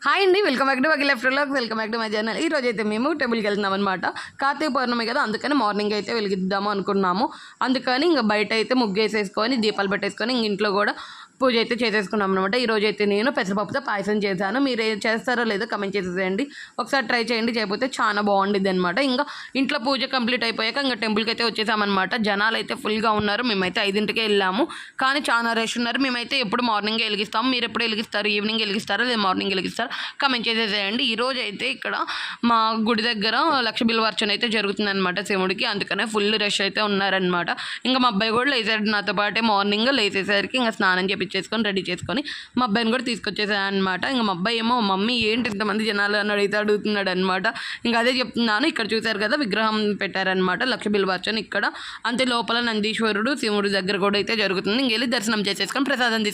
Hi అండి, welcome back to Vakeel left vlog. Welcome back to my channel. ఈ రోజు అయితే మేము టెంపుల్కి వెళ్తున్నాం అనమాట. కార్తీక పౌర్ణమి కదా, అందుకని మార్నింగ్ అయితే వెలిగిద్దాము అనుకున్నాము. అందుకని ఇంకా బయట అయితే ముగ్గు వేసేసుకొని దీపాలు పెట్టేసుకొని ఇంక ఇంట్లో కూడా పూజ అయితే చేసేసుకున్నాం అనమాట. ఈరోజు అయితే నేను పెసరపప్పుతో పాయసం చేశాను. మీరు ఏం చేస్తారో లేదో కమెంట్ చేసేసేయండి. ఒకసారి ట్రై చేయండి, చేయకపోతే చాలా బాగుండిద్ది అనమాట. ఇంకా ఇంట్లో పూజ కంప్లీట్ అయిపోయాక ఇంకా టెంపుల్కి అయితే వచ్చేసామన్నమాట. జనాలు అయితే ఫుల్గా ఉన్నారు. మేమైతే 5ంటికే వెళ్ళాము, కానీ చాలా రష్ ఉన్నారు. మేమైతే ఎప్పుడు మార్నింగే వెలిగిస్తాము. మీరు ఎప్పుడు వెలిగిస్తారు? ఈవినింగ్ వెలిగిస్తారా లేదా మార్నింగ్ వెలిగిస్తారా? కమెంట్ చేసేసేయండి. ఈరోజు అయితే ఇక్కడ మా గుడి దగ్గర లక్ష బిల్వార్చన అయితే జరుగుతుందన్నమాట శివుడికి. అందుకనే ఫుల్ రష్ అయితే ఉన్నారనమాట. ఇంకా మా అబ్బాయి కూడా లేసాడు నాతో పాటే. మార్నింగ్ లేసేసరికి ఇంకా స్నానం చేపించేసుకొని రెడీ చేసుకొని మా అబ్బాయిని కూడా తీసుకొచ్చేసాను అనమాట. ఇంకా మా అబ్బాయి ఏమో మమ్మీ ఏంటి ఇంతమంది జనాలు అని అడుగుతున్నాడు అనమాట. ఇంకా అదే చెప్తున్నాను. ఇక్కడ చూసారు కదా విగ్రహం పెట్టారనమాట లక్ష బిల్వార్చన ఇక్కడ. అంతే లోపల నందీశ్వరుడు శివుడి దగ్గర కూడా అయితే జరుగుతుంది. ఇంకెళ్ళి దర్శనం చేసేసుకొని ప్రసాదం